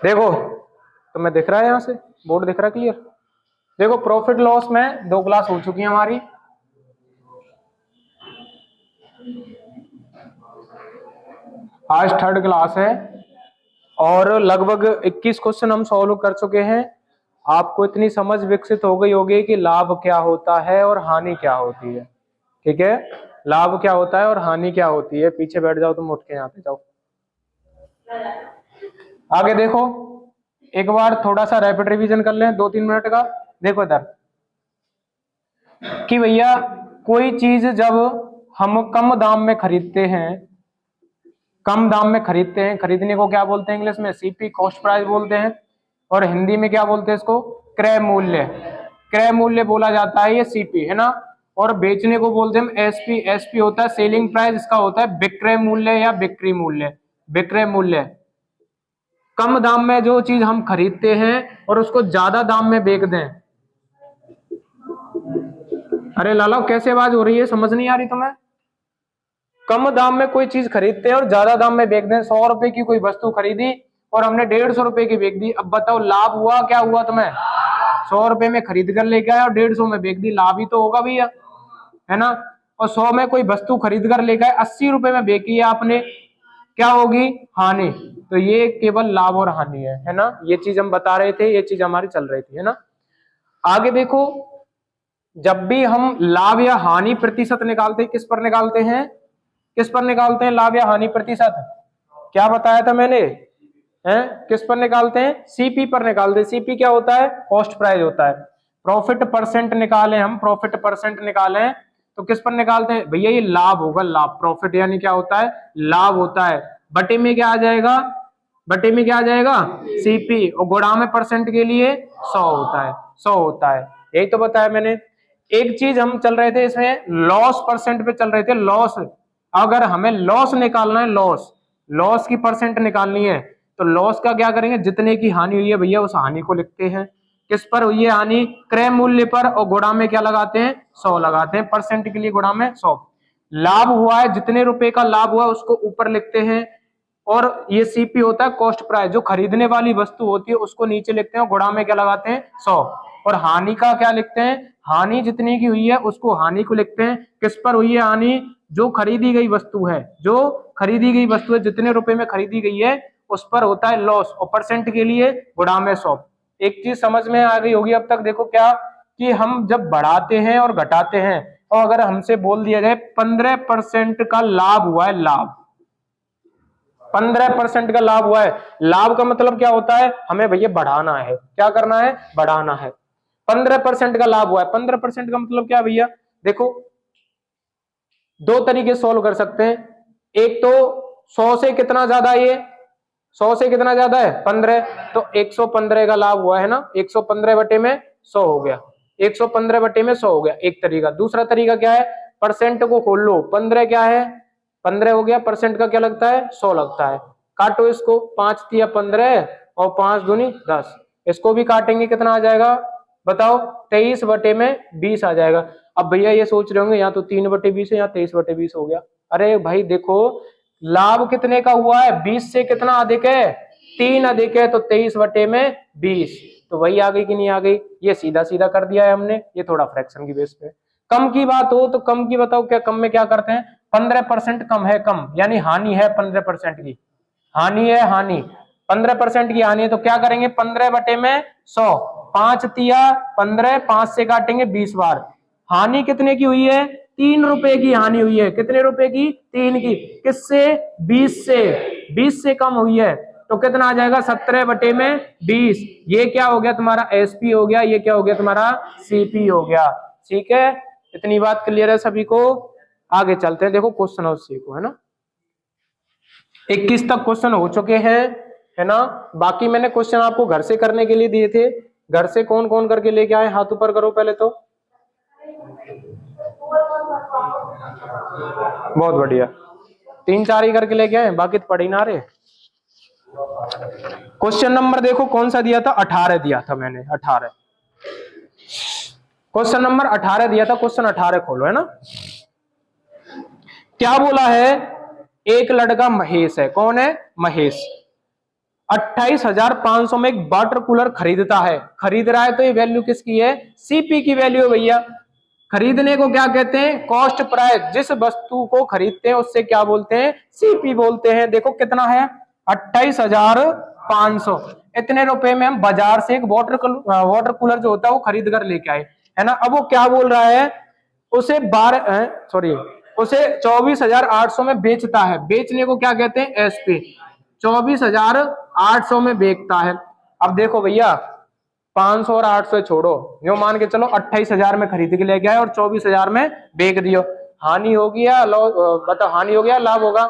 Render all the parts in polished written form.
देखो तुम्हें दिख रहा है, यहां से बोर्ड दिख रहा है क्लियर। देखो प्रॉफिट लॉस में 2 क्लास हो चुकी है हमारी। आज 3rd क्लास है और लगभग 21 क्वेश्चन हम सॉल्व कर चुके हैं। आपको इतनी समझ विकसित हो गई होगी कि लाभ क्या होता है और हानि क्या होती है। ठीक है, लाभ क्या होता है और हानि क्या होती है। पीछे बैठ जाओ, तुम उठ के यहाँ पे जाओ। आगे देखो, एक बार थोड़ा सा रैपिड रिवीजन कर लें 2-3 मिनट का। देखो इधर कि भैया कोई चीज जब हम कम दाम में खरीदते हैं, कम दाम में खरीदते हैं, खरीदने को क्या बोलते हैं इंग्लिश में? सीपी, कॉस्ट प्राइस बोलते हैं। और हिंदी में क्या बोलते हैं इसको? क्रय मूल्य। क्रय मूल्य बोला जाता है, ये सीपी है ना। और बेचने को बोलते हैं हम एसपी। एसपी होता है सेलिंग प्राइस, इसका होता है विक्रय मूल्य या बिक्री मूल्य। विक्रय मूल्य, कम दाम में जो चीज हम खरीदते हैं और उसको ज्यादा दाम में बेच दें। अरे लाला कैसे आवाज हो रही है, समझ नहीं आ रही तुम्हें? कम दाम में कोई चीज खरीदते हैं और ज्यादा दाम में बेच दें। 100 रुपए की कोई वस्तु खरीदी और हमने 150 रुपए की बेच दी। अब बताओ लाभ हुआ क्या हुआ तुम्हें? 100 रुपए में खरीद कर लेके आए और 150 में बेच दी, लाभ ही तो होगा भैया, है ना। और 100 में कोई वस्तु खरीद कर लेके आए, 80 रुपए में बेची है आपने, क्या होगी? हानि। तो ये केवल लाभ और हानि है ना। ये चीज हम बता रहे थे, ये चीज हमारी चल रही थी, है ना। आगे देखो, जब भी हम लाभ या हानि प्रतिशत निकालते हैं, किस पर निकालते हैं? किस पर निकालते हैं लाभ या हानि प्रतिशत? क्या बताया था मैंने? हैं, किस पर निकालते हैं? सीपी पर निकालते हैं। सीपी क्या होता है? कॉस्ट प्राइस होता है। प्रॉफिट परसेंट निकालें हम, प्रॉफिट परसेंट निकालें तो किस पर निकालते हैं भैया? ये लाभ होगा, लाभ। प्रॉफिट यानी क्या होता है? लाभ होता है। बटे में क्या आ जाएगा? बटे में क्या आ जाएगा? सीपी। और गुणा में परसेंट के लिए 100 होता है, 100 होता है। यही तो बताया मैंने। एक चीज हम चल रहे थे इसमें, लॉस परसेंट पे चल रहे थे। लॉस, अगर हमें लॉस निकालना है, लॉस, लॉस की परसेंट निकालनी है, तो लॉस का क्या करेंगे? जितने की हानि हुई है भैया उस हानि को लिखते हैं। किस पर हुई है हानि? क्रय मूल्य पर। और गुणा में क्या लगाते हैं? 100 लगाते हैं। परसेंट के लिए गुणा में 100। लाभ हुआ है, जितने रुपए का लाभ हुआ उसको ऊपर लिखते हैं। और ये सीपी होता है कॉस्ट प्राइस, जो खरीदने वाली वस्तु होती है उसको नीचे लिखते हैं। गुणा में क्या लगाते हैं? 100। और हानि का क्या लिखते हैं? हानि जितनी की हुई है उसको हानि को लिखते हैं। किस पर हुई है हानि? जो खरीदी गई वस्तु है, जो खरीदी गई वस्तु है, जितने रुपए में खरीदी गई है उस पर होता है लॉस। और परसेंट के लिए गुणा में 100। एक चीज समझ में आ गई होगी अब तक। देखो क्या, कि हम जब बढ़ाते हैं और घटाते हैं, और अगर हमसे बोल दिया जाए 15% का लाभ हुआ है, लाभ 15% का लाभ हुआ है, लाभ का मतलब क्या होता है? हमें भैया बढ़ाना है। क्या करना है? बढ़ाना है। 15% का लाभ हुआ है। 15% का मतलब क्या भैया? देखो, 2 तरीके सोल्व कर सकते हैं। एक तो 100 से कितना ज्यादा, ये 100 से कितना ज्यादा है? 15, तो 115 का लाभ हुआ है ना। 115 बटे में 100 हो गया, 115 बटे में 100 हो गया, एक तरीका। दूसरा तरीका क्या है? परसेंट को खोल लो। 15 क्या है? 15 हो गया, परसेंट का क्या लगता है? 100 लगता है। काटो इसको, 5 तिया 15 और 5 दूनी 10। इसको भी काटेंगे, कितना आ जाएगा बताओ? 23 बटे में 20 आ जाएगा। अब भैया ये सोच रहे होंगे, यहाँ तो 3 बटे 20 है, यहाँ 23 बटे 20 हो गया। अरे भाई देखो, लाभ कितने का हुआ है? 20 से कितना अधिक है? 3 अधिक है, तो 23 बटे में 20। तो वही आ गई कि नहीं आ गई? ये सीधा सीधा कर दिया है हमने। ये थोड़ा फ्रैक्शन की बेस पे। कम की बात हो तो कम की बताओ, क्या कम में क्या करते हैं? 15% कम है, कम यानी हानि है 15% की, हानि है हानि। 15% की हानि है, तो क्या करेंगे? 15 बटे में 100, 5 तिया 15, 5 से काटेंगे 20 बार। हानि कितने की हुई है? 3 रुपए की हानि हुई है। कितने रुपए की? 3 की। किससे? 20 से। 20 से कम हुई है, तो कितना आ जाएगा? 17 बटे में 20। ये क्या हो गया तुम्हारा? एसपी हो गया। ये क्या हो गया तुम्हारा? सीपी हो गया। ठीक है, इतनी बात क्लियर है सभी को? आगे चलते हैं। देखो क्वेश्चन और सीखो, है ना। 21 तक क्वेश्चन हो चुके हैं, है ना। बाकी मैंने क्वेश्चन आपको घर से करने के लिए दिए थे। घर से कौन कौन करके लेके आए? हाथ ऊपर करो पहले तो। बहुत बढ़िया, 3-4 ही करके लेके आए, बाकी तो पढ़ ही ना रहे। क्वेश्चन नंबर देखो कौन सा दिया था? 18 दिया था मैंने, 18। क्वेश्चन नंबर 18 दिया था। क्वेश्चन 18 खोलो, है ना। क्या बोला है? एक लड़का महेश है। कौन है? महेश। 28,500 में एक वाटर कूलर खरीदता है, खरीद रहा है, तो ये वैल्यू किसकी है? सीपी की वैल्यू है भैया। खरीदने को क्या कहते हैं? Cost price. जिस वस्तु को खरीदते हैं उससे क्या बोलते हैं? सीपी बोलते हैं। देखो कितना है, 28,500। इतने रुपए में हम बाजार से एक वाटर कूलर जो होता है वो खरीद कर लेके आए, है ना। अब वो क्या बोल रहा है, उसे 24,800 में बेचता है। बेचने को क्या कहते हैं? एसपी। 24,800 में बेचता है। अब देखो भैया, 500 और 800 छोड़ो, यो मान के चलो 28,000 में खरीद के लेके आए और 24,000 में बेच दियो। हानि होगी या बताओ, हानि होगी या लाभ होगा?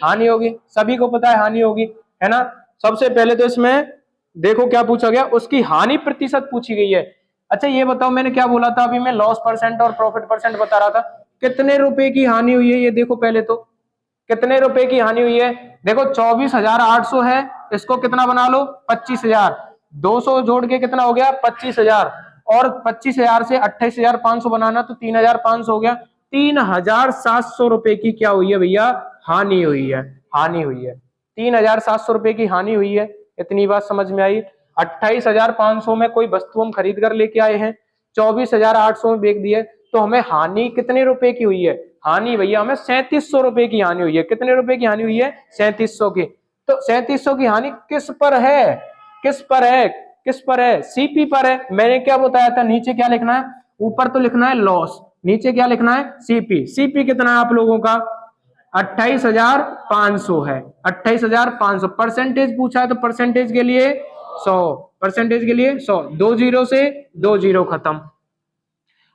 हानि होगी, सभी को पता है हानि होगी, है ना। सबसे पहले तो इसमें देखो क्या पूछा गया, उसकी हानि प्रतिशत पूछी गई है। अच्छा ये बताओ, मैंने क्या बोला था अभी? मैं लॉस परसेंट और प्रॉफिट परसेंट बता रहा था। कितने रुपए की हानि हुई है ये देखो पहले तो। कितने रुपए की हानि हुई है? देखो 24,800 है, इसको कितना बना लो? 25,000। 200 जोड़ के कितना हो गया? 25,000। और 25,000 से 28,500 बनाना तो 3,500 हो गया। 3,700 रुपए की क्या हुई है भैया? हानि हुई है। हानि हुई है, 3,700 रुपए की हानि हुई है। इतनी बात समझ में आई। 28,500 में कोई वस्तु हम खरीद कर लेके आए हैं, 24,800 में बेच दिए, तो हमें हानि कितने रुपए की हुई है? हानि भैया हमें 3700 रुपए की हानि हुई है। कितने रुपए की हानि हुई है? 3700 की। तो 3700 की हानि किस पर है? किस पर है? किस पर है? सीपी पर है। मैंने क्या बताया था, नीचे क्या लिखना है? ऊपर तो लिखना है लॉस, नीचे क्या लिखना है? सीपी। सीपी कितना है आप लोगों का? 28,500 है। 28,500 परसेंटेज पूछा है तो परसेंटेज के लिए 100, परसेंटेज के लिए 100। 2 जीरो से 2 जीरो खत्म।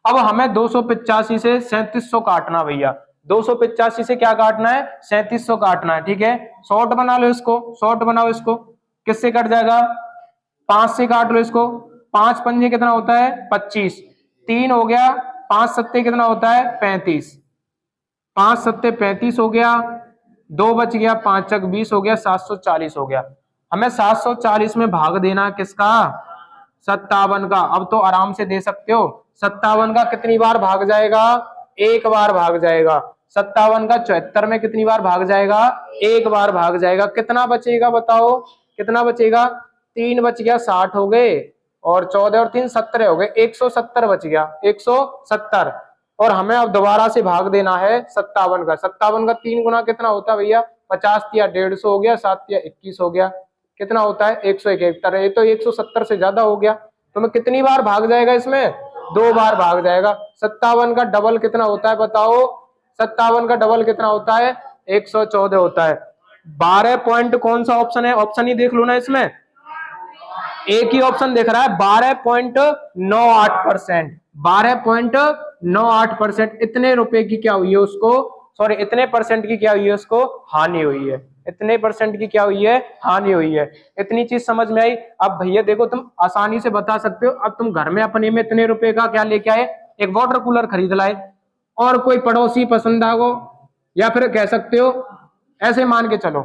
अब हमें 285 से 3700 काटना भैया। 285 से क्या काटना है? 3700 काटना है, ठीक है। शॉर्ट बना लो इसको, शॉर्ट बनाओ इसको। किससे कट जाएगा? 5 से काट लो इसको। 5 पंजे कितना होता है? 25। 3 हो गया। 5 सत्ते कितना होता है? 35। 5 सत्ते 35 हो गया। 2 बच गया, 5 चक 20 हो गया, 740 हो गया। हमें 740 में भाग देना किसका? 57 का। अब तो आराम से दे सकते हो। 57 का कितनी बार भाग जाएगा? एक बार भाग जाएगा। 57 का 74 में कितनी बार भाग जाएगा? एक बार भाग जाएगा। कितना बचेगा बताओ? कितना बचेगा? 3 बच गया, 60 हो गए, और 14 और 3 17 हो गए, 170 बच गया, 170। और हमें अब दोबारा से भाग देना है 57 का। 57 का 3 गुना कितना होता है भैया? 50 या 150 हो गया, 7 या 21 हो गया, कितना होता है? 171। ये तो 170 से ज्यादा हो गया। तो मैं कितनी बार भाग जाएगा इसमें? 2 बार भाग जाएगा। 57 का डबल कितना होता है बताओ? 57 का डबल कितना होता है? 114 होता है। 12 पॉइंट कौन सा ऑप्शन है? ऑप्शन ही देख लो ना इसमें, एक ही ऑप्शन दिख रहा है, 12.98%। 12.98%। इतने रुपए की क्या हुई है उसको, सॉरी इतने परसेंट की क्या हुई है उसको? हानि हुई है। इतने परसेंट की क्या हुई है? हानि हुई है। इतनी चीज समझ में आई। अब भैया देखो, तुम आसानी से बता सकते हो। अब तुम घर में अपने में इतने रुपए का क्या लेके आए? एक वाटर कूलर खरीद लाए, और कोई पड़ोसी पसंद आ गो, या फिर कह सकते हो ऐसे मान के चलो,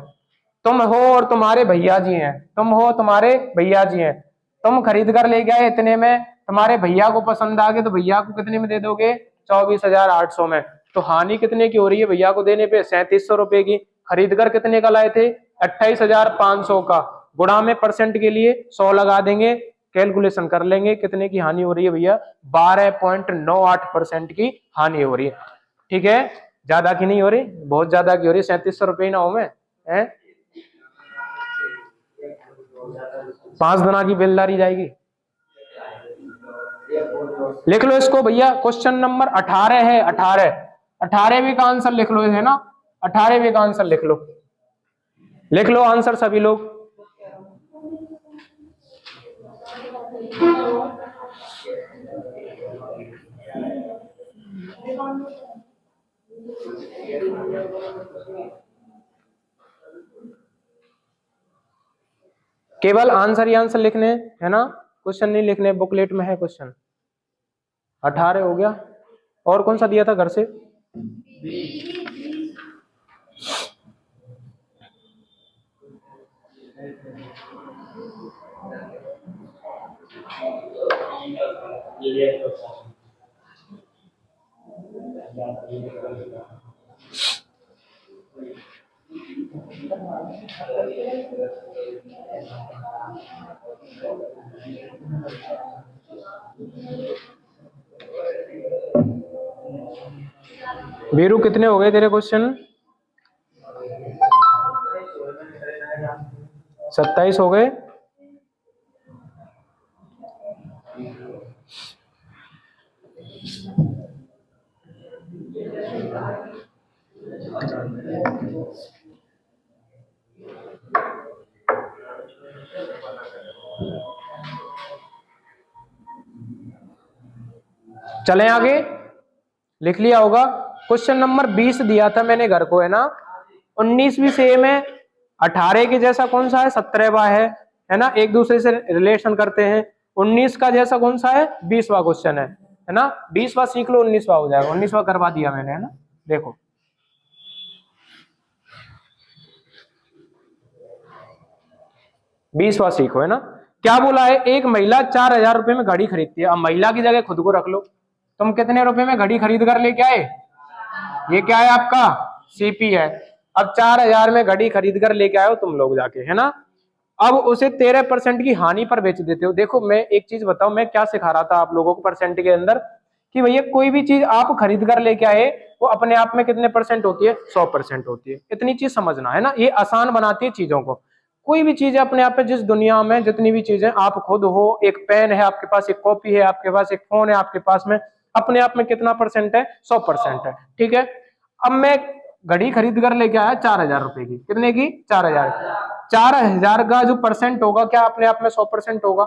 तुम हो और तुम्हारे भैया जी हैं, तुम हो तुम्हारे भैया जी हैं, तुम खरीद कर ले गए इतने में, तुम्हारे भैया को पसंद आ गए, तो भैया को कितने में दे दोगे? 24,800 में। तो हानि कितने की हो रही है भैया को देने पे? 3700 रुपए की। खरीद कर कितने का लाए थे? 28,500 का। गुणा में परसेंट के लिए 100 लगा देंगे, कैलकुलेशन कर लेंगे कितने की हानि हो रही है भैया? 12.98% की हानि हो रही है। ठीक है, ज्यादा की नहीं हो रही, बहुत ज्यादा की हो रही है। 3700 रुपये ना हो में है, 5 गुना की बेलदारी जाएगी। लिख लो इसको भैया, क्वेश्चन नंबर 18 है। 18, 18वीं का आंसर लिख लो, है ना। 18वीं का आंसर लिख लो, लिख लो आंसर सभी लोग। केवल आंसर ही आंसर लिखने, है ना, क्वेश्चन नहीं लिखने। बुकलेट में है क्वेश्चन। 18 हो गया। और कौन सा दिया था घर से? वीरू कितने हो गए तेरे क्वेश्चन? 27 हो गए। चलें आगे। लिख लिया होगा। क्वेश्चन नंबर 20 दिया था मैंने घर को, है ना। 19 भी सेम है। 18 के जैसा कौन सा है? 17वां है ना, एक दूसरे से रिलेशन करते हैं। 19 का जैसा कौन सा है? 20वां क्वेश्चन है ना। 20वां सीख लो, 19वां हो जाएगा। 19वां करवा दिया मैंने, है ना। देखो 20वां सीखो, है ना। क्या बोला है? एक महिला 4000 रुपए में घड़ी खरीदती है। अब महिला की जगह खुद को रख लो, तुम कितने रुपए में घड़ी खरीद कर लेके आए? ये क्या है आपका? सीपी है। अब 4000 में घड़ी खरीद कर लेके आए हो तुम लोग जाके, है ना। अब उसे 13% की हानि पर बेच देते हो। देखो मैं एक चीज बताऊं, मैं क्या सिखा रहा था आप लोगों को परसेंट के अंदर, कि भैया कोई भी चीज आप खरीद कर लेके आए वो अपने आप में कितने परसेंट होती है? 100% होती है। इतनी चीज समझना, है ना। ये आसान बनाती है चीजों को। कोई भी चीज अपने आप में, जिस दुनिया में जितनी भी चीजें, आप खुद हो, एक पेन है आपके पास, एक कॉपी है आपके पास, एक फोन है आपके पास में, अपने आप में कितना परसेंट है? 100% है। ठीक है। अब मैं घड़ी खरीद कर लेके आया 4000 रुपए की। कितने की? 4000। 4000 का जो परसेंट होगा क्या अपने आप में 100% होगा?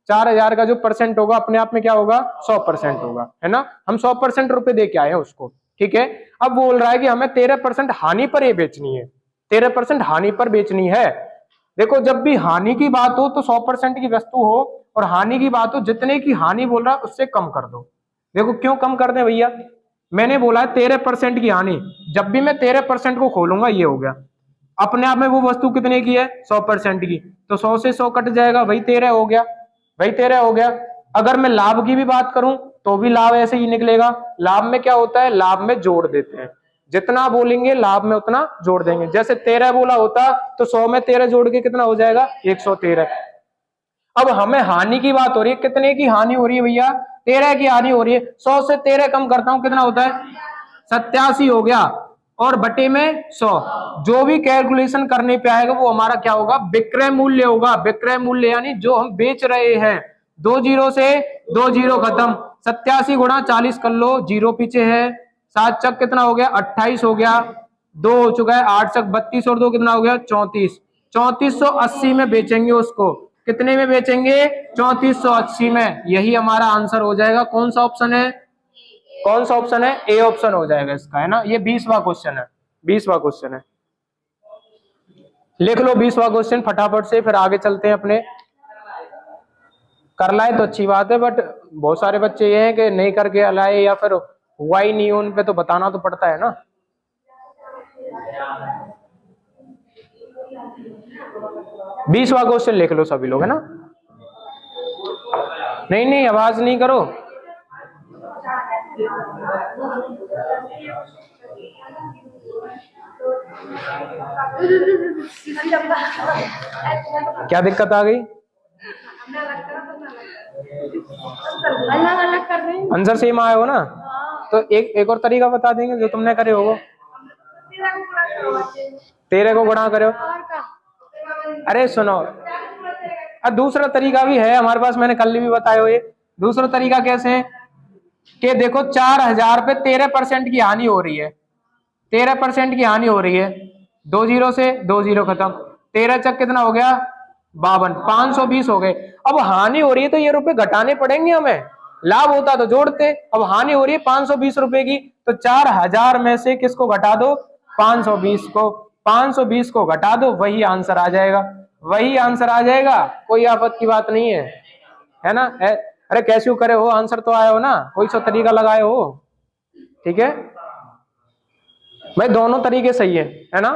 4000 का जो परसेंट होगा अपने आप में क्या होगा? 100% होगा, है ना। हम 100% रुपए दे के आए हैं उसको। ठीक है। अब वो बोल रहा है कि हमें 13% हानि पर ये बेचनी है। 13% हानि पर बेचनी है। देखो जब भी हानि की बात हो तो 100% की वस्तु हो, और हानि की बात हो, जितने की हानि बोल रहा है उससे कम कर दो। देखो क्यों कम कर दे भैया? मैंने बोला है 13% की हानि। जब भी मैं 13% को खोलूंगा ये हो गया। अपने आप में वो वस्तु कितने की है? 100% की। तो 100 से 100 कट जाएगा, वही 13 हो गया। वही 13 हो गया। अगर मैं लाभ की भी बात करूं तो भी लाभ ऐसे ही निकलेगा। लाभ में क्या होता है? लाभ में जोड़ देते हैं। जितना बोलेंगे लाभ में उतना जोड़ देंगे। जैसे 13 बोला होता तो 100 में 13 जोड़ के कितना हो जाएगा? 113। अब हमें हानि की बात हो रही है, कितने की हानि हो रही है भैया? 13 की हानि हो रही है। 100 से 13 कम करता हूं, कितना होता है? 87 हो गया। और बटे में 100, जो भी कैलकुलेशन करने पे आएगा वो हमारा क्या होगा? विक्रय मूल्य होगा। विक्रय मूल्य यानी जो हम बेच रहे हैं। 2 जीरो से 2 जीरो खत्म। 87 गुणा 40 कर लो, जीरो पीछे है। 7 चक कितना हो गया? 28 हो गया। 2 हो चुका है। 8 चक 32 और 2 कितना हो गया? 34। 3480 में बेचेंगे उसको। कितने में बेचेंगे? 3480 में। यही हमारा आंसर हो जाएगा। कौन सा ऑप्शन है? कौन सा ऑप्शन है? ए ऑप्शन हो जाएगा इसका, है ना। ये 20वां क्वेश्चन है। 20वां क्वेश्चन है। लिख लो 20वां क्वेश्चन फटाफट से, फिर आगे चलते हैं अपने। कर लाए तो अच्छी बात है, बट बहुत सारे बच्चे ये हैं कि नहीं करके लाए या फिर हुआ ही नहीं, उन पे तो बताना तो पड़ता है ना। 20वां क्वेश्चन लिख लो सभी लोग, है ना। नहीं नहीं आवाज नहीं करो। क्या दिक्कत आ गई? अलग अलग कर रहे हैं। आंसर सेम आए हो ना, तो एक और तरीका बता देंगे जो तुमने करे हो। 13 को गुणा करो। अरे सुनो, दूसरा तरीका भी है हमारे पास, मैंने कल भी बताया हो। ये दूसरा तरीका कैसे है कि देखो 4000 पे 13% की हानि हो रही है। 13% की हानि हो रही है। 2 जीरो से 2 जीरो खत्म। 13 चक कितना हो गया? 52। 520 हो गए। अब हानि हो रही है तो ये रुपए घटाने पड़ेंगे हमें। लाभ होता तो जोड़ते। अब हानि हो रही है 520 रुपए की, तो 4000 में से किसको घटा दो? 520 को। 520 को घटा दो, वही आंसर आ जाएगा। वही आंसर आ जाएगा, कोई आफत की बात नहीं है ना। अरे कैसे करे हो, आंसर तो आया हो ना, कोई सा तरीका लगाए हो। ठीक है भाई, दोनों तरीके सही है ना।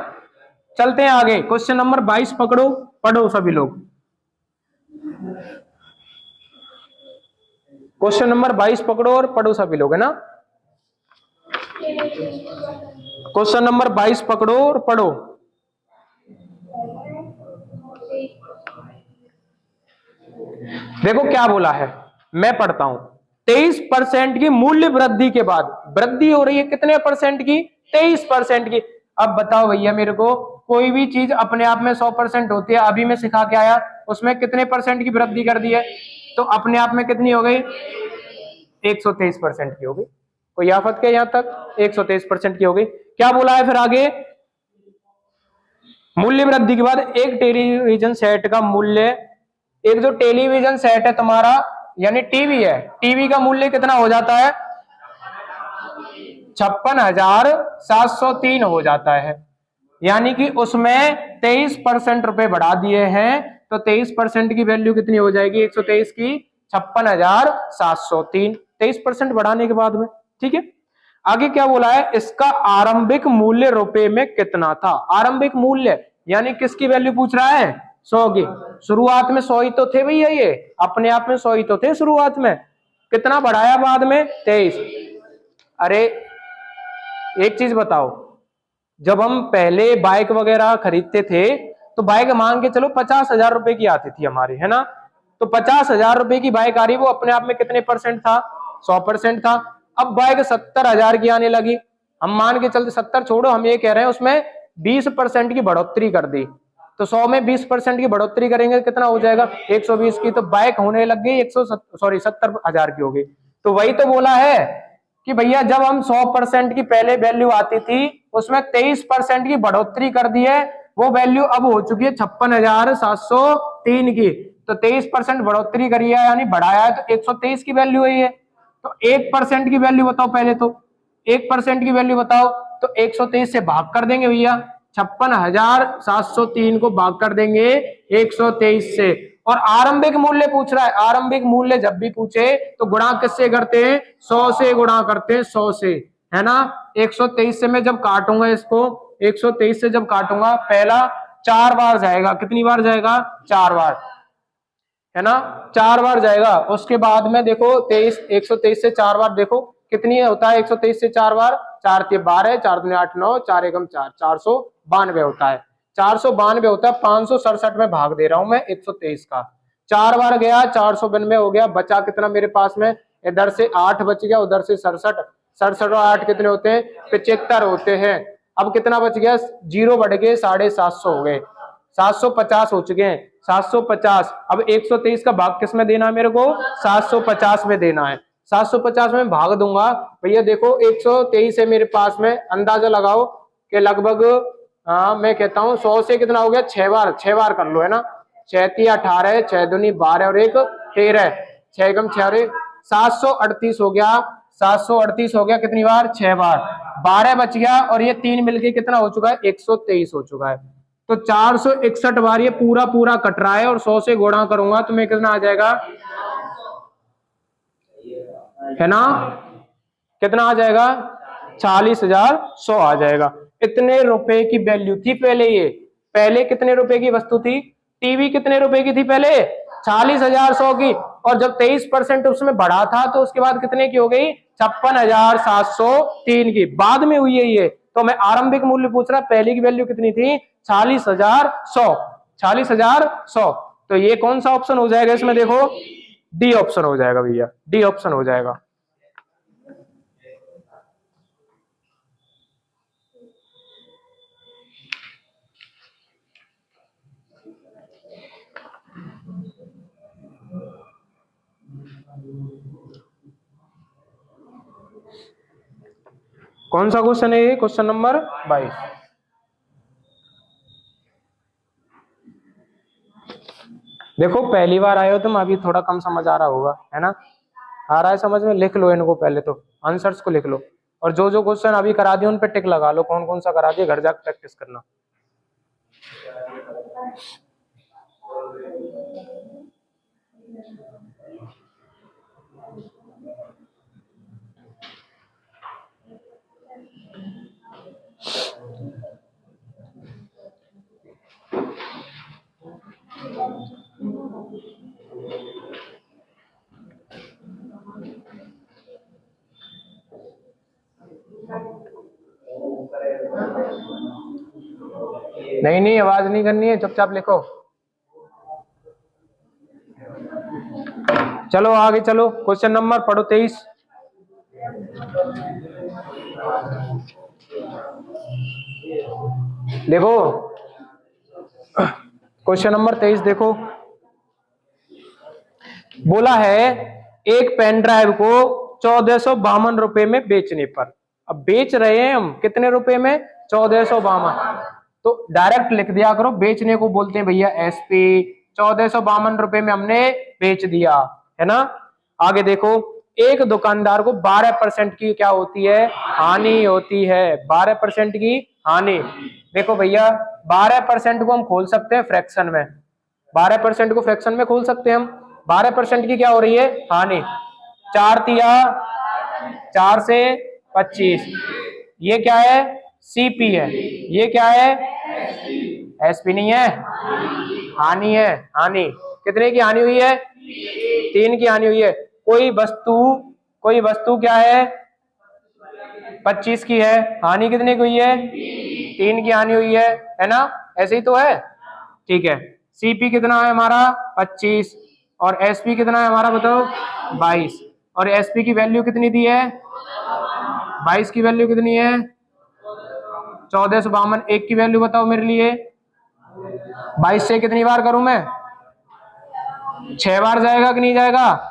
चलते हैं आगे। क्वेश्चन नंबर 22 पकड़ो, पढ़ो सभी लोग। क्वेश्चन नंबर 22 पकड़ो और पढ़ो सभी लोग, है ना। क्वेश्चन नंबर 22 पकड़ो और पढ़ो। देखो क्या बोला है, मैं पढ़ता हूं। 23% की मूल्य वृद्धि के बाद वृद्धि हो रही है कितने परसेंट की? 23% की। अब बताओ भैया मेरे को, कोई भी चीज अपने आप में 100% होती है, अभी मैं सिखा के आया, उसमें कितने परसेंट की वृद्धि कर दी है? तो अपने आप में कितनी हो गई? 123% की हो गई। कोई आफत क्या यहां तक? 123% की हो गई। क्या बोला है फिर आगे? मूल्य वृद्धि के बाद एक टेलीविजन सेट का मूल्य, एक जो टेलीविजन सेट है तुम्हारा यानी टीवी है, टीवी का मूल्य कितना हो जाता है? 56,703 हो जाता है। यानी कि उसमें 23% रुपए बढ़ा दिए हैं, तो 23% की वैल्यू कितनी हो जाएगी? 123 की 56,703, 23% बढ़ाने के बाद में। ठीक है, आगे क्या बोला है? इसका आरंभिक मूल्य रुपए में कितना था? आरंभिक मूल्य यानी किसकी वैल्यू पूछ रहा है? 100 की। शुरुआत में 100 ही तो थे भैया, ये अपने आप में 100 ही तो थे शुरुआत में। कितना बढ़ाया बाद में? 23। अरे एक चीज बताओ, जब हम पहले बाइक वगैरह खरीदते थे तो बाइक मान के चलो 50,000 रुपए की आती थी हमारी, है ना? तो 50,000 रुपए की बाइक आ रही, वो अपने आप में कितने परसेंट था? 100% था। अब बाइक 70,000 की आने लगी, हम मान के चलते 70 छोड़ो, हम ये कह रहे हैं उसमें 20% की बढ़ोतरी कर दी, तो 100 में 20% की बढ़ोतरी करेंगे कितना हो जाएगा? 120 की। तो बाइक होने लग गई 70,000 की हो गई। तो वही तो बोला है कि भैया जब हम 100% की पहले वैल्यू आती थी उसमें 23% की बढ़ोतरी कर दी है, वो वैल्यू अब हो चुकी है 56,703 की। तो 23% बढ़ोतरी करी है यानी बढ़ाया है, तो 123 की वैल्यू है ये। तो 1% की वैल्यू बताओ पहले, तो 1% की वैल्यू बताओ। तो 123 से भाग कर देंगे भैया, 56,703 को भाग कर देंगे 123 से। और आरंभिक मूल्य पूछ रहा है, आरंभिक मूल्य जब भी पूछे तो गुणा किससे करते हैं? 100 से गुणा करते हैं, 100 से, है ना? 123 से मैं जब काटूंगा इसको, 123 से जब काटूंगा, पहला 4 बार जाएगा। कितनी बार जाएगा? 4 बार, है ना? 4 बार जाएगा। उसके बाद में देखो 123 से 4 बार देखो कितनी होता है? 123 से 4 बार, 4 के 12, 4 दूनी 8, 9, 4 एकम 4, 492 होता है। 492 होता है, 567 में भाग दे रहा हूं मैं 123 का। 4 बार गया, 492 हो गया। बचा कितना मेरे पास में? इधर से 8 बच गया, उधर से 67, 67 और 8 कितने होते हैं? 75 होते हैं। अब कितना बच गया? जीरो बढ़ गए, 750 हो गए, 750 हो चुके हैं, 750। अब 123 का भाग किस में देना है मेरे को? 750 में देना है। 750 में भाग दूंगा भैया, देखो 123 है मेरे पास में, अंदाजा लगाओ कि लगभग, मैं कहता हूँ 100 से कितना हो गया? 6 बार, 6 बार कर लो, है ना? 6 18, 6 दूनी 12 और 1 13, 6 एकम 6 और 1 738 हो गया। 738 हो गया कितनी बार? 6 बार। 12 बच गया और ये 3 मिलके कितना हो चुका है? 123 हो चुका है। तो 461 बार ये पूरा पूरा कट रहा है, और 100 से गुणा करूंगा तो मैं कितना आ जाएगा, है ना? कितना आ जाएगा? 40,100 आ जाएगा। इतने रुपए की वैल्यू थी पहले ये। पहले कितने रुपए की वस्तु थी? टीवी कितने रुपए की थी पहले? 40,100 की। और जब 23% उसमें बढ़ा था तो उसके बाद कितने की हो गई? 56,703 की। बाद में हुई है ये। तो मैं आरंभिक मूल्य पूछ रहा, पहले की वैल्यू कितनी थी? 40,100, 40,100। तो ये कौन सा ऑप्शन हो जाएगा इसमें? देखो डी ऑप्शन हो जाएगा भैया, डी ऑप्शन हो जाएगा। कौन सा क्वेश्चन है ये? Question number 22। देखो पहली बार आए हो तुम, अभी थोड़ा कम समझ आ रहा होगा, है ना? आ रहा है समझ में? लिख लो इनको पहले, तो आंसर्स को लिख लो, और जो जो क्वेश्चन अभी करा दिए उन पे टिक लगा लो, कौन कौन सा करा दिए, घर जाकर प्रैक्टिस करना। नहीं नहीं, आवाज नहीं करनी है, चुपचाप लिखो। चलो आगे चलो, क्वेश्चन नंबर पढ़ो 23। देखो क्वेश्चन नंबर 23 देखो, बोला है एक पेन ड्राइव को 1452 रुपए में बेचने पर, अब बेच रहे हैं हम कितने रुपए में, 1452, तो डायरेक्ट लिख दिया करो, बेचने को बोलते हैं भैया एसपी, 1452 रुपए में हमने बेच दिया, है ना। आगे देखो, एक दुकानदार को 12% की क्या होती है, हानि होती है, 12% की हानि। देखो भैया 12% को हम खोल सकते हैं फ्रैक्शन में, 12% को फ्रैक्शन में खोल सकते हैं हम, 12% की क्या हो रही है, हानि। 4 तिया 4 से 25, ये क्या है, सीपी है, ये क्या है, एसपी नहीं है, हानि है, हानि। कितने की हानि हुई है, 3 की हानि हुई है। कोई वस्तु क्या है, 25 की है, हानि कितने की हुई है, 3 की हानि हुई है ना, ऐसे ही तो है, ठीक है। सीपी कितना है हमारा 25, और एसपी कितना है हमारा बताओ 22, और एसपी की वैल्यू कितनी दी है, 22 की वैल्यू कितनी है 1452, एक की वैल्यू बताओ मेरे लिए, 22 से कितनी बार करूं मैं, 6 बार जाएगा कि नहीं जाएगा,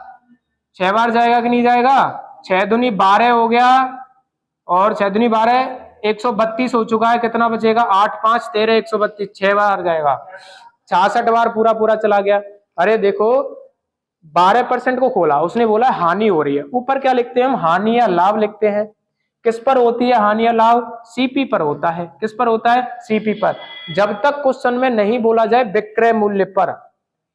6 बार जाएगा कि नहीं जाएगा, 6 दूनी 12 हो गया, और 6 दूनी 12 132 हो चुका है, कितना बचेगा 8 5 13 132, 6 बार जाएगा, 66 बार पूरा पूरा चला गया। अरे देखो 12% को खोला, उसने बोला हानि हो रही है, ऊपर क्या लिखते हैं हम, हानि या लाभ लिखते हैं। किस पर होती है हानि या लाभ, सीपी पर होता है, किस पर होता है, सीपी पर। जब तक क्वेश्चन में नहीं बोला जाए विक्रय मूल्य पर,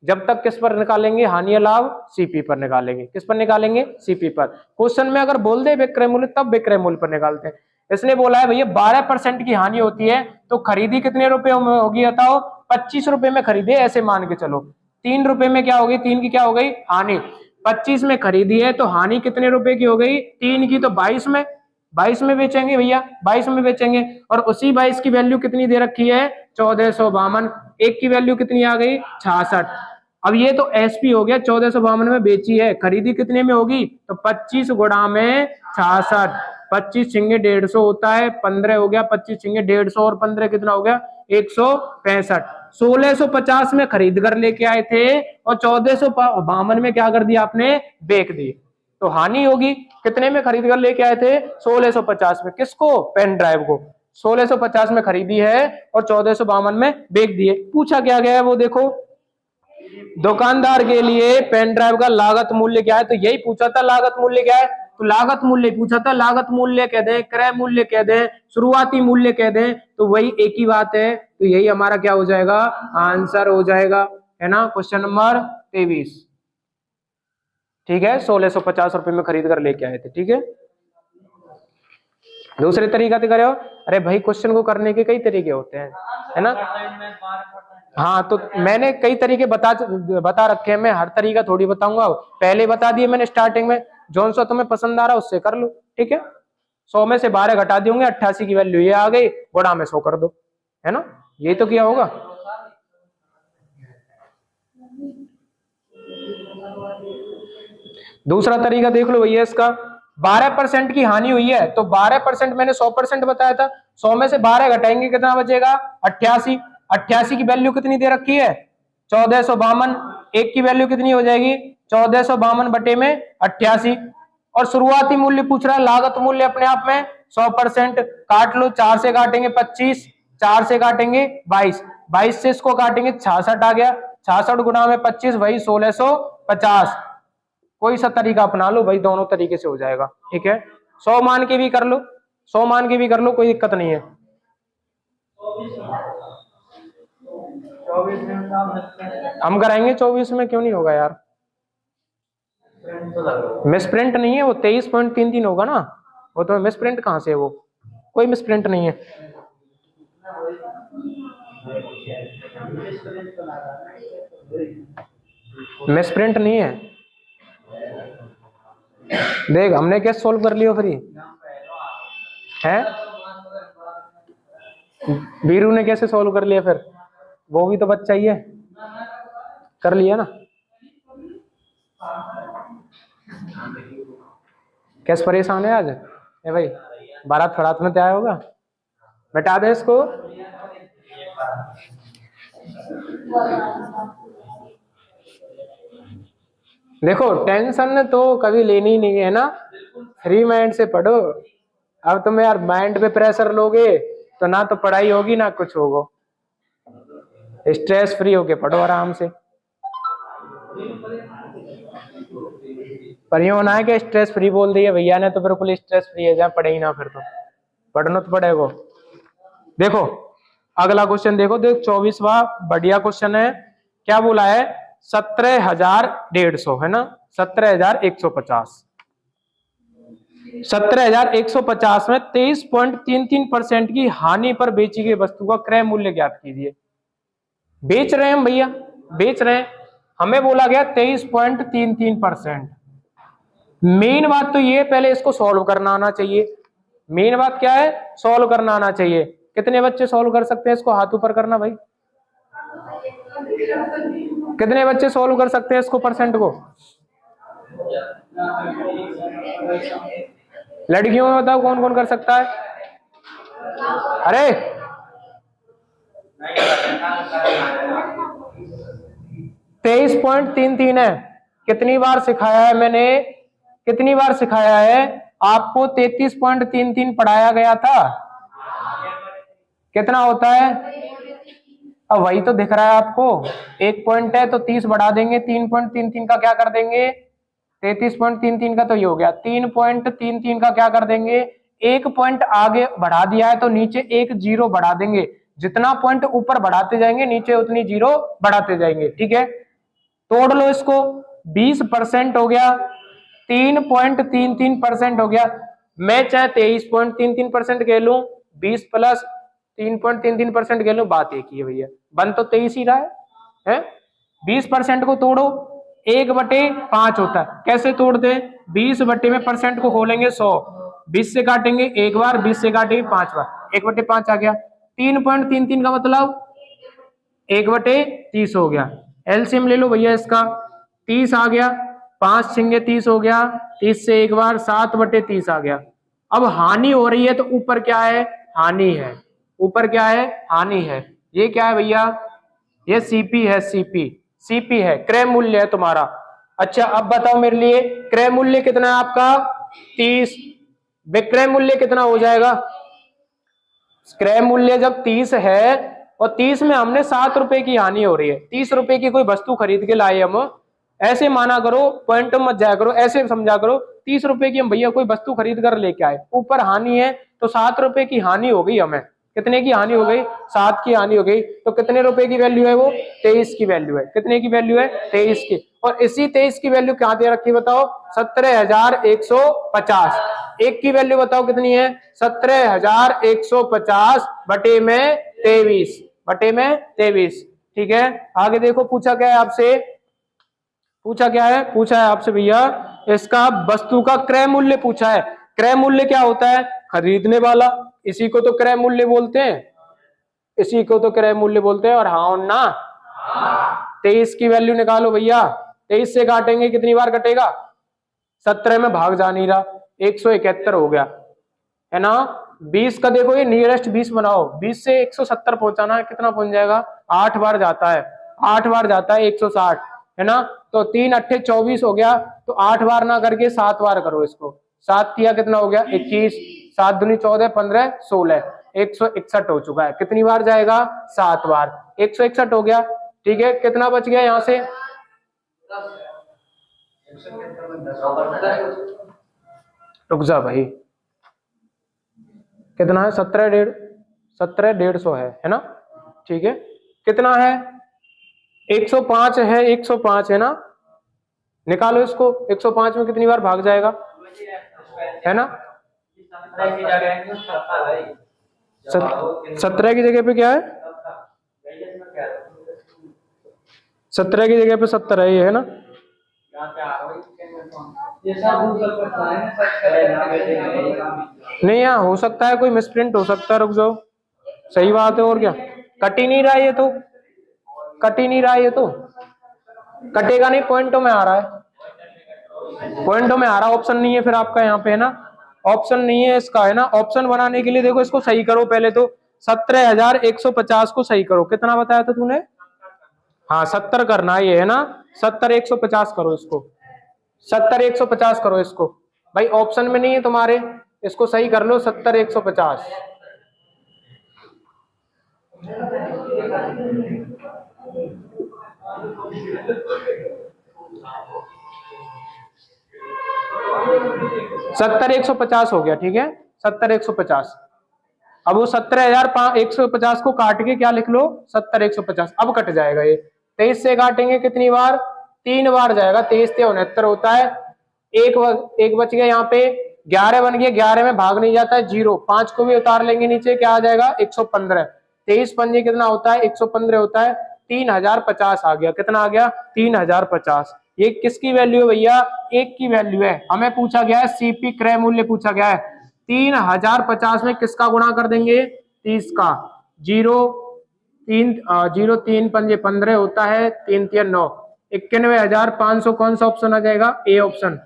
जब तक किस पर निकालेंगे, हानि या लाभ, सीपी पर निकालेंगे, किस पर निकालेंगे, सीपी पर। क्वेश्चन में अगर बोल दे विक्रय मूल्य तब विक्रय मूल्य पर निकालते हैं। इसने बोला है भैया 12% की हानि होती है, तो खरीदी कितने रुपए में होगी बताओ, 25 रुपए में खरीदे, ऐसे मान के चलो, 3 रुपए में क्या होगी, 3 की क्या हो गई हानि, 25 में खरीदी है तो हानि कितने रुपए की हो गई, 3 की, तो 22 में बेचेंगे भैया, 22 में बेचेंगे, और उसी 22 की वैल्यू कितनी दे रखी है 1452, एक की वैल्यू कितनी आ गई 66। अब ये तो एसपी हो गया, 1452 में बेची है, खरीदी कितने में होगी, तो 25 गुणा में 66, 25 छिंगे 150 होता है, 15 हो गया, 25 छिंगे 150 और 15 कितना हो गया 165, 1650 में खरीद कर लेके आए थे, और 1452 में क्या कर दिया आपने, बेच दी, तो हानि होगी। कितने में खरीद कर लेके आए थे 1650 में, किसको, पेन ड्राइव को 1650 में खरीदी है और 1452 में बेच दिए। पूछा क्या गया है वो देखो, दुकानदार के लिए पेन ड्राइव का लागत मूल्य क्या है, तो यही पूछा था लागत मूल्य क्या है, तो लागत मूल्य पूछा था, लागत मूल्य कह दें, क्रय मूल्य कह दें, शुरुआती मूल्य कह दें, तो वही एक ही बात है, तो यही हमारा क्या हो जाएगा, आंसर हो जाएगा, है ना, क्वेश्चन नंबर 23, ठीक है। 1650 रुपए में खरीद कर लेके आए थे, ठीक है। दूसरे तरीका से करो, अरे भाई क्वेश्चन को करने के कई तरीके होते हैं, है ना। हाँ तो मैंने कई तरीके बता रखे हैं, मैं हर तरीका थोड़ी बताऊंगा, पहले बता दिए मैंने स्टार्टिंग में, जौन सा तुम्हें पसंद आ रहा उससे कर लो, ठीक है। 100 में से 12 घटा दिए होंगे, 88 की वैल्यू ये आ गई, गुणा में 100 कर दो, है ना, यही तो किया होगा। दूसरा तरीका देख लो भैया इसका, 12% की हानि हुई है, तो 12% मैंने 100% बताया था, 100 में से 12 घटाएंगे कितना बचेगा 88, 88 की वैल्यू कितनी दे रखी है 1452, एक की वैल्यू कितनी हो जाएगी 1452 बटे में 88, और शुरुआती मूल्य पूछ रहा है, लागत मूल्य अपने आप में 100%, काट लो, 4 से काटेंगे 25, 4 से काटेंगे 22, 22 से इसको काटेंगे 66 आ गया, 66 गुणा में 25 वही 1650, कोई सा तरीका अपना लो भाई, दोनों तरीके से हो जाएगा, ठीक है। 100 मान के भी कर लो, 100 मान के भी कर लो, कोई दिक्कत नहीं है। हम कराएंगे 24 में, क्यों नहीं होगा यार, मिसप्रिंट नहीं है वो, 23.33 होगा ना, वो तो मिसप्रिंट कहां से है, वो कोई मिसप्रिंट नहीं है। मिसप्रिंट नहीं है, देख हमने कैसे सोल्व कर लिया फ्री है, बीरू ने कैसे सोल्व कर लिया, फिर वो भी तो बच्चा ही है, कर लिया ना। कैसे परेशान है आज ए भाई, बारात फरात में तैयार होगा, बैठा दे इसको। देखो टेंशन तो कभी लेनी ही नहीं है ना, फ्री माइंड से पढ़ो। अब तुम यार माइंड पे प्रेशर लोगे तो ना तो पढ़ाई होगी ना कुछ होगा। स्ट्रेस फ्री होके पढ़ो आराम से। पर यूं ना है कि स्ट्रेस फ्री बोल दिया भैया ने तो बिल्कुल स्ट्रेस फ्री है, जहाँ पढ़े ही ना, फिर तो पढ़ना तो पड़ेगा। देखो अगला क्वेश्चन देखो, देख 24वां बढ़िया क्वेश्चन है। क्या बोला है? 17,150 है ना, 17,150। 17,150 में 23.33% की हानि पर बेची गई वस्तु का क्रय मूल्य ज्ञात कीजिए। बेच रहे हैं हम भैया, बेच रहे हैं, हमें बोला गया 23.33%। मेन बात तो ये, पहले इसको सॉल्व करना आना चाहिए। मेन बात क्या है? सॉल्व करना आना चाहिए। कितने बच्चे सॉल्व कर सकते हैं इसको? हाथ ऊपर करना भाई। कितने बच्चे सॉल्व कर सकते हैं इसको, परसेंट को? लड़कियों में बताओ कौन कौन कर सकता है? अरे 23.33 है। कितनी बार सिखाया है मैंने, कितनी बार सिखाया है आपको? 33.33 पढ़ाया गया था। कितना होता है? अब वही तो दिख रहा है आपको, एक पॉइंट है तो 30 बढ़ा देंगे, 3.33 का क्या कर देंगे? 33.33 का तो ये हो गया, 3.33 का क्या कर देंगे? एक पॉइंट आगे बढ़ा दिया है तो नीचे एक जीरो बढ़ा देंगे। जितना पॉइंट ऊपर बढ़ाते जाएंगे नीचे उतनी जीरो बढ़ाते जाएंगे, ठीक है? तोड़ लो इसको, 20% हो गया, 3.33% हो गया। मैं चाहे 23.33% कह लूं, 20 प्लस 3.33% कह लूं, बात एक ही है भैया, बन तो 23 ही रहा है? 20% को तोड़ो, 1/5 होता है। कैसे तोड़ते हैं? 20 बटे में परसेंट को खोलेंगे 100, 20 से काटेंगे एक बार, 20 से काटेंगे 5 बार, 1/5 आ गया। 3.33 का मतलब 1/30 हो गया। एलसीएम ले लो भैया इसका, 30 आ गया, 5 छिंगे 30 हो गया, 30 से एक बार 7/30 आ गया। अब हानि हो रही है तो ऊपर क्या है? हानि है। ऊपर क्या है? हानि है। ये क्या है भैया? ये सीपी है, सीपी, सीपी है, क्रय मूल्य है तुम्हारा। अच्छा अब बताओ मेरे लिए, क्रय मूल्य कितना है आपका? 30। विक्रय मूल्य कितना हो जाएगा? क्रय मूल्य जब 30 है और 30 में हमने 7 रुपए की हानि हो रही है, 30 रुपए की कोई वस्तु खरीद के लाए हम, ऐसे माना करो, पॉइंट मत जाया करो, ऐसे समझा करो 30 रुपए की हम भैया कोई वस्तु खरीद कर लेके आए, ऊपर हानि है तो 7 रुपए की हानि हो गई हमें। कितने की हानि हो गई? 7 की हानि हो गई। तो कितने रुपए की वैल्यू है वो? 23 की वैल्यू है। कितने की वैल्यू है? 23 की। और इसी 23 की वैल्यू क्या दे रखी बताओ? 17,150। एक की वैल्यू बताओ कितनी है? 17,150 बटे में 23, बटे में 23, ठीक है? आगे देखो पूछा क्या है आपसे, पूछा क्या है? पूछा है आपसे भैया इसका वस्तु का क्रय मूल्य पूछा है। क्रय मूल्य क्या होता है? खरीदने वाला, इसी को तो क्रय मूल्य बोलते हैं, इसी को तो क्रय मूल्य बोलते हैं। और हाँ ना, 23 की वैल्यू निकालो भैया, 23 से काटेंगे कितनी बार कटेगा? 17 में भाग जा नहीं रहा, 171 हो गया है ना। 20 का देखो, ये नियरेस्ट 20 बनाओ, 20 से 170 पहुंचाना है, कितना पहुंच जाएगा? 8 बार जाता है, 8 बार जाता है 160, है ना। तो 3 अट्ठे 24 हो गया, तो 8 बार ना करके 7 बार करो इसको। 7 किया कितना हो गया? 21, 7 दूनी 14, 15, 16, 161 हो चुका है। कितनी बार जाएगा? 7 बार, 161 हो गया, ठीक है। कितना बच गया यहां से? रुक जा भाई, कितना है? 17,150 है ना, ठीक है। कितना है? 105 है, 105 है ना। निकालो इसको, 105 में कितनी बार भाग जाएगा, है ना? 17 की जगह पे क्या है? 17 की जगह पे 70 है, ये है ना। नहीं यहाँ हो सकता है कोई मिसप्रिंट हो सकता है, रुक जाओ, सही बात है। और क्या, कट ही नहीं रहा ये तो, कट ही नहीं रहा ये तो, कटेगा नहीं, पॉइंटों में आ रहा है। पॉइंटों में आ रहा, ऑप्शन नहीं है फिर आपका यहाँ पे, है ना, ऑप्शन नहीं है इसका, है ना। ऑप्शन बनाने के लिए देखो इसको सही करो पहले तो, 17,150 को सही करो, कितना बताया था तूने? हाँ 70 करना ये, है ना, 70,150 करो इसको, 70,150 करो इसको भाई, ऑप्शन में नहीं है तुम्हारे, इसको सही कर लो, 70,150। सत्तर 150 हो गया, ठीक है, 70,150। अब वो 17,150 को काट के क्या लिख लो, 70,150, अब कट जाएगा ये, 23 से काटेंगे कितनी बार, 3 बार जाएगा, 23 से 69 होता है, एक बच गया यहाँ पे, 11 बन गया, 11 में भाग नहीं जाता है, 0, 5 को भी उतार लेंगे नीचे, क्या आ जाएगा 115, 23 पंजे कितना होता है 115 होता है, 3,050 आ गया, कितना आ गया 3,050। ये किसकी वैल्यू है भैया, एक की वैल्यू है, हमें पूछा गया है सीपी क्रय मूल्य पूछा गया है, 3,050 में किसका गुणा कर देंगे, 30 का, 0 3 पंजे 15 होता है, 3 3 9, 91,500, कौन सा ऑप्शन आ जाएगा, ए ऑप्शन,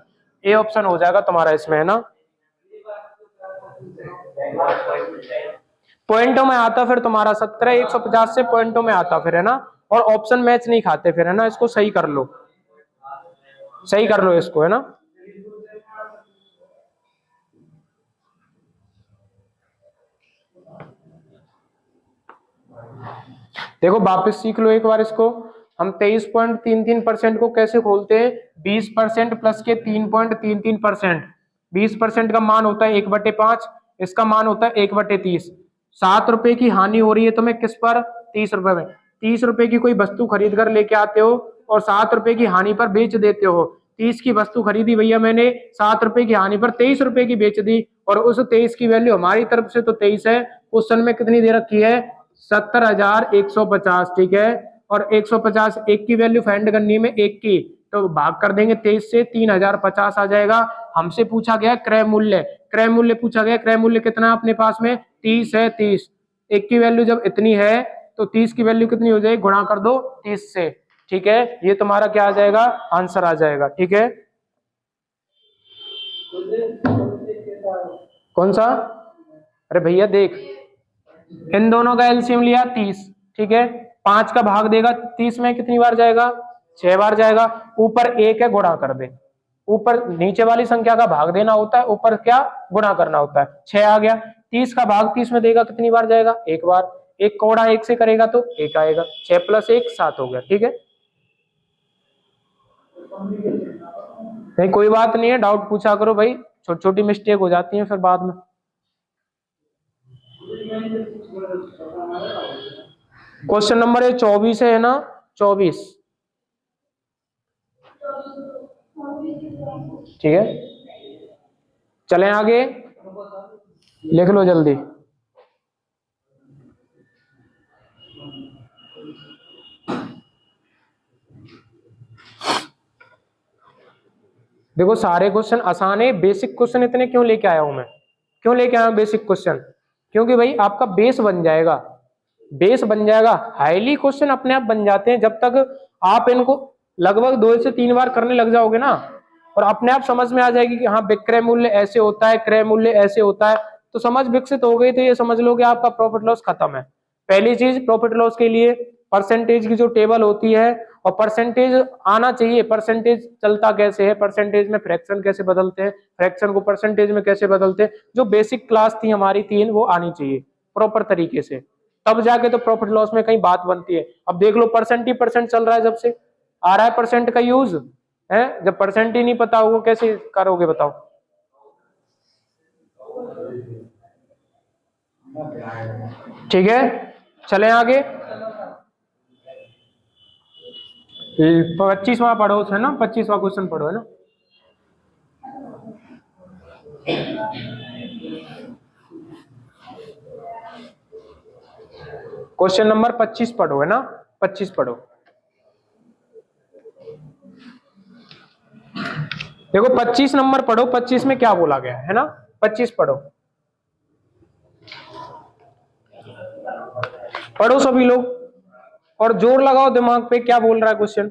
ए ऑप्शन हो जाएगा तुम्हारा इसमें, है ना। पॉइंटों में आता फिर तुम्हारा 17,150 से पॉइंटों में आता फिर, है ना, और ऑप्शन मैच नहीं खाते फिर, है ना, इसको सही कर लो, सही कर लो इसको, है ना। देखो वापस सीख लो एक बार इसको, हम 23.33% को कैसे खोलते हैं, 20% प्लस के 3.33%, 20% का मान होता है 1/5, इसका मान होता है 1/30, 7 रुपए की हानि हो रही है तुम्हें किस पर, 30 रुपए में, 30 रुपए की कोई वस्तु खरीद कर लेके आते हो और 7 रुपए की हानि पर बेच देते हो, 30 की वस्तु खरीदी भैया मैंने, 7 रुपए की हानि पर 23 रुपए की बेच दी, और उस 23 की वैल्यू हमारी तरफ से तो 23 है, क्वेश्चन में कितनी दे रखी है, 70,150, ठीक है, और 150 एक की वैल्यू फाइंड करनी है, एक की, तो भाग कर देंगे 23 से, 3,050 आ जाएगा। हमसे पूछा गया क्रय मूल्य, क्रय मूल्य पूछा गया, क्रय मूल्य कितना है अपने पास में, 30 है, 30, एक की वैल्यू जब इतनी है तो 30 की वैल्यू कितनी हो जाएगी, गुणा कर दो 30 से, ठीक है, ये तुम्हारा क्या आ जाएगा, आंसर आ जाएगा, ठीक है। कौन सा, अरे भैया देख, इन दोनों का एलसीएम लिया 30, ठीक है, 5 का भाग देगा 30 में कितनी बार जाएगा, 6 बार जाएगा, ऊपर 1 है गुणा कर दे, ऊपर नीचे वाली संख्या का भाग देना होता है, ऊपर क्या गुणा करना होता है, 6 आ गया, 30 का भाग 30 में देगा कितनी बार जाएगा, 1 बार, 1 को गुणा 1 से करेगा तो 1 आएगा, 6 + 1 7 हो गया, ठीक है। नहीं कोई बात नहीं है, डाउट पूछा करो भाई, छोटी छोटी मिस्टेक हो जाती है फिर बाद में। क्वेश्चन नंबर 24 है ना, 24, ठीक है, चलें आगे, लिख लो जल्दी। देखो सारे क्वेश्चन आसान है, बेसिक क्वेश्चन इतने क्यों लेके आया हूं मैं, क्यों लेके आया हूं बेसिक क्वेश्चन, क्योंकि भाई आपका बेस बन जाएगा, बेस बन जाएगा, हाईली क्वेश्चन अपने आप बन जाते हैं जब तक आप इनको लगभग 2 से 3 बार करने लग जाओगे ना, और अपने आप समझ में आ जाएगी कि हाँ विक्रय मूल्य ऐसे होता है, क्रय मूल्य ऐसे होता है, तो समझ विकसित हो गई तो ये समझ लो कि आपका प्रॉफिट लॉस खत्म है। पहली चीज प्रॉफिट लॉस के लिए परसेंटेज की जो टेबल होती है, और परसेंटेज आना चाहिए, परसेंटेज चलता कैसे है, परसेंटेज में फ्रैक्शन कैसे बदलते हैं, फ्रैक्शन को परसेंटेज में कैसे बदलते हैं, जो बेसिक क्लास थी हमारी 3 वो आनी चाहिए प्रॉपर तरीके से, तब जाके तो प्रॉफिट लॉस में कहीं बात बनती है। अब देख लो परसेंट ही परसेंट चल रहा है, जब से आ रहा है परसेंट का यूज है, जब परसेंट ही नहीं पता होगा कैसे करोगे बताओ। ठीक है, चले आगे, 25वां पढ़ो है ना, 25वां क्वेश्चन पढ़ो, है ना। क्वेश्चन नंबर 25 पढ़ो, है ना, 25 पढ़ो। देखो 25 नंबर पढ़ो, 25 में क्या बोला गया है ना, 25 पढ़ो, पढ़ो सभी लोग, और जोर लगाओ दिमाग पे, क्या बोल रहा है क्वेश्चन।